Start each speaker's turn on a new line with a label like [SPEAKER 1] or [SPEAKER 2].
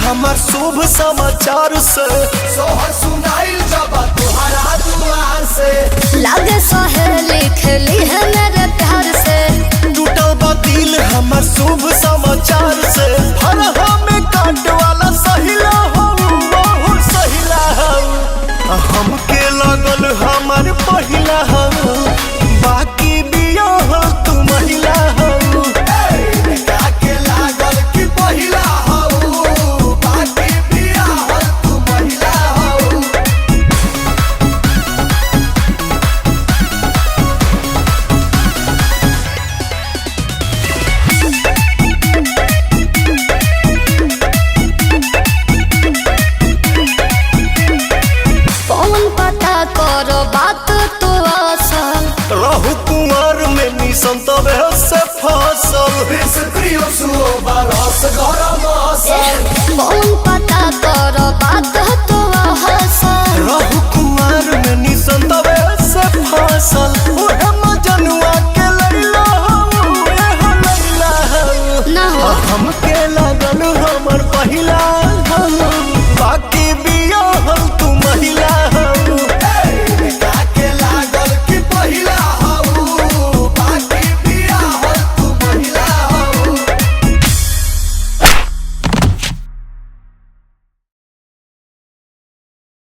[SPEAKER 1] हमार शुभ समाचार से सोहर सुनाइल जब तुम्हारा दुआर से
[SPEAKER 2] लागे सहेली खेली है मेरे प्यार से
[SPEAKER 1] टूटल बा दिल हमार शुभ समाचार से हर हमें काट वाला सहिला हो बहुत सहिला हो हमके लगल हमार पहिला हो बाकी बिया हो तू महिला हो के लागल कि पहिला हो बाकी बिया हो तू महिला हो
[SPEAKER 2] कौन पता करो बात तो असल
[SPEAKER 1] रहु कुंवर में निसंत से फसल
[SPEAKER 2] कौन पता करो बात तो असल
[SPEAKER 1] रहु कुंवर में निसंत